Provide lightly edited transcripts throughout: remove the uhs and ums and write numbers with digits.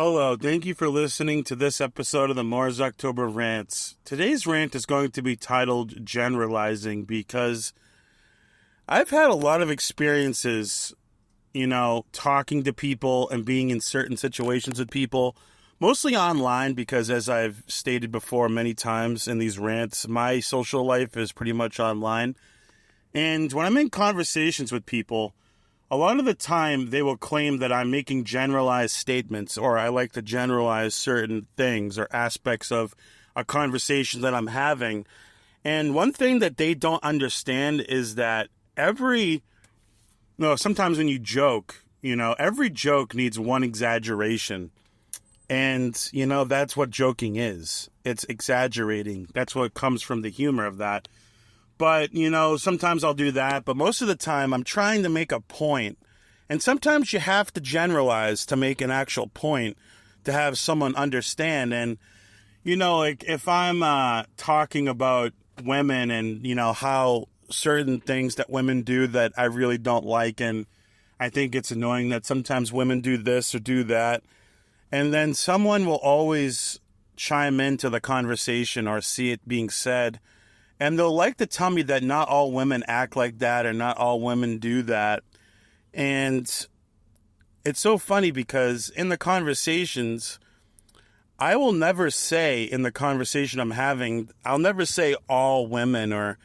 Hello, thank you for listening to this episode of the Mars October Rants. Today's rant is going to be titled Generalizing because I've had a lot of experiences, talking to people and being in certain situations with people, mostly online because as I've stated before many times in these rants, my social life is pretty much online. And when I'm in conversations with people, a lot of the time they will claim that I'm making generalized statements or I like to generalize certain things or aspects of a conversation that I'm having. And one thing that they don't understand is that sometimes when you joke, every joke needs one exaggeration. And, that's what joking is. It's exaggerating. That's what comes from the humor of that. But, sometimes I'll do that. But most of the time, I'm trying to make a point. And sometimes you have to generalize to make an actual point to have someone understand. And, if I'm talking about women and, how certain things that women do that I really don't like. And I think it's annoying that sometimes women do this or do that. And then someone will always chime into the conversation or see it being said. And they'll like to tell me that not all women act like that or not all women do that. And it's so funny because in the conversations, I will never say in the conversation I'm having, I'll never say all women or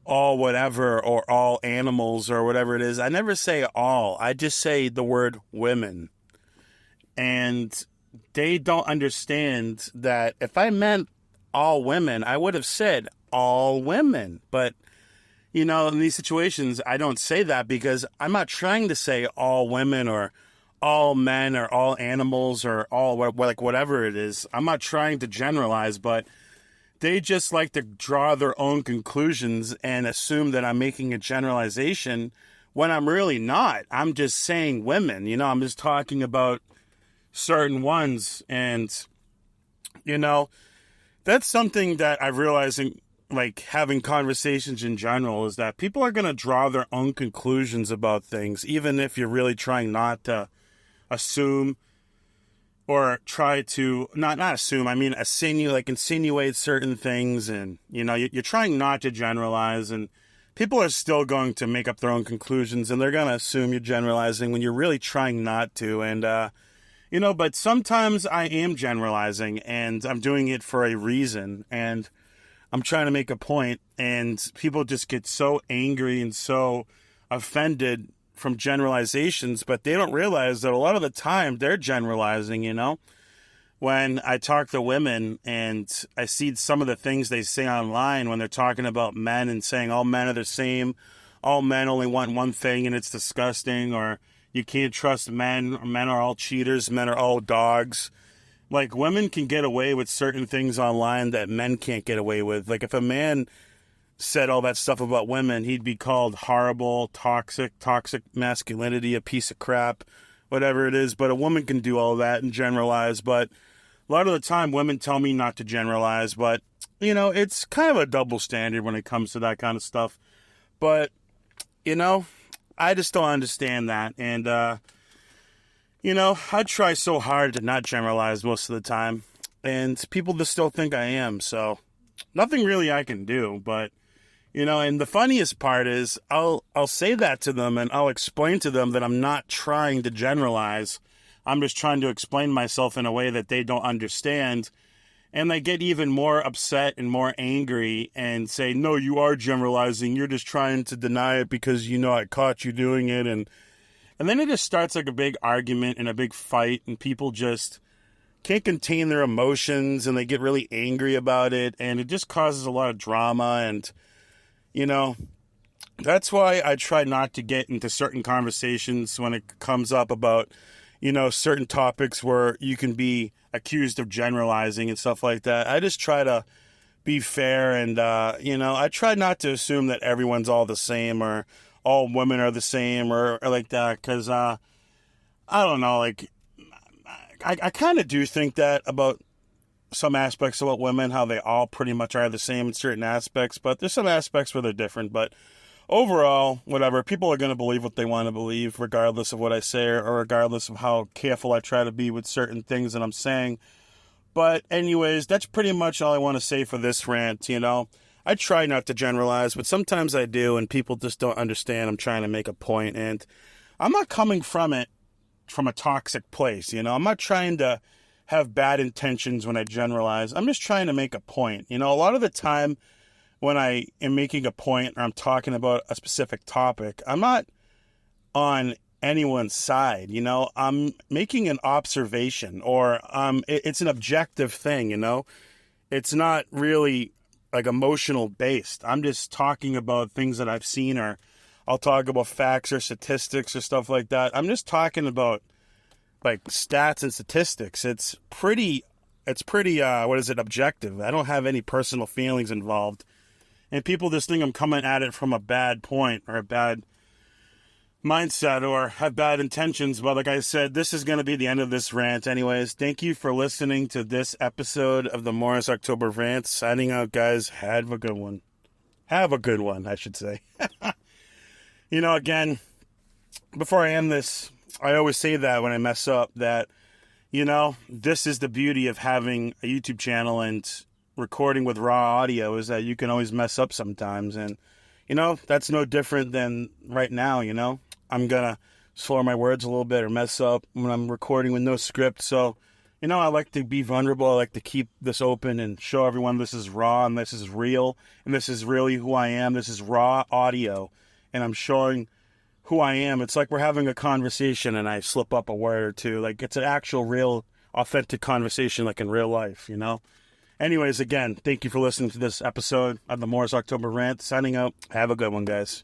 all whatever or all animals or whatever it is. I never say all. I just say the word women. And they don't understand that if I meant all women, I would have said all women. But, in these situations, I don't say that because I'm not trying to say all women or all men or all animals or all, whatever it is. I'm not trying to generalize, but they just like to draw their own conclusions and assume that I'm making a generalization when I'm really not. I'm just saying women, I'm just talking about certain ones. And, that's something that I realize in having conversations in general is that people are going to draw their own conclusions about things, even if you're really trying not to assume or try to not assume. Insinuate certain things. And, you're trying not to generalize, and people are still going to make up their own conclusions, and they're going to assume you're generalizing when you're really trying not to. And, but sometimes I am generalizing and I'm doing it for a reason and I'm trying to make a point, and people just get so angry and so offended from generalizations, but they don't realize that a lot of the time they're generalizing, When I talk to women and I see some of the things they say online when they're talking about men and saying all men are the same, all men only want one thing and it's disgusting, or you can't trust men, or men are all cheaters, men are all dogs. Women can get away with certain things online that men can't get away with. If a man said all that stuff about women, he'd be called horrible, toxic masculinity, a piece of crap, whatever it is. But a woman can do all that and generalize. But a lot of the time, women tell me not to generalize. But, it's kind of a double standard when it comes to that kind of stuff. But, I just don't understand that. And, I try so hard to not generalize most of the time, and people just still think I am, so nothing really I can do. But, and the funniest part is I'll say that to them, and I'll explain to them that I'm not trying to generalize. I'm just trying to explain myself in a way that they don't understand, and they get even more upset and more angry and say, no, you are generalizing. You're just trying to deny it because I caught you doing it, and then it just starts like a big argument and a big fight, and people just can't contain their emotions, and they get really angry about it, and it just causes a lot of drama. And, that's why I try not to get into certain conversations when it comes up about, certain topics where you can be accused of generalizing and stuff like that. I just try to be fair, and, I try not to assume that everyone's all the same or all women are the same or like that, because I don't know, I kind of do think that about some aspects about women, how they all pretty much are the same in certain aspects, but there's some aspects where they're different. But overall, whatever, people are going to believe what they want to believe, regardless of what I say or regardless of how careful I try to be with certain things that I'm saying. But anyways, that's pretty much all I want to say for this rant, you know. I try not to generalize, but sometimes I do, and people just don't understand I'm trying to make a point, and I'm not coming from it from a toxic place, you know. I'm not trying to have bad intentions when I generalize. I'm just trying to make a point. You know, a lot of the time when I am making a point or I'm talking about a specific topic, I'm not on anyone's side, you know. I'm making an observation, or it's an objective thing, you know. It's not really like emotional based. I'm just talking about things that I've seen, or I'll talk about facts or statistics or stuff like that. I'm just talking about like stats and statistics. It's pretty objective. I don't have any personal feelings involved. And people just think I'm coming at it from a bad point or a bad mindset or have bad intentions. But like I said, this is going to be the end of this rant anyways. Thank you for listening to this episode of the Morris October Rant. Signing out, guys. Have a good one. Have a good one, I should say. You know, again, before I end this, I always say that when I mess up, that, you know, this is the beauty of having a YouTube channel and recording with raw audio, is that you can always mess up sometimes. And, you know, that's no different than right now, you know. I'm going to slur my words a little bit or mess up when I'm recording with no script. So, you know, I like to be vulnerable. I like to keep this open and show everyone this is raw and this is real and this is really who I am. This is raw audio and I'm showing who I am. It's like we're having a conversation and I slip up a word or two. Like, it's an actual, real, authentic conversation like in real life, you know? Anyways, again, thank you for listening to this episode of the Morris October Rant. Signing out. Have a good one, guys.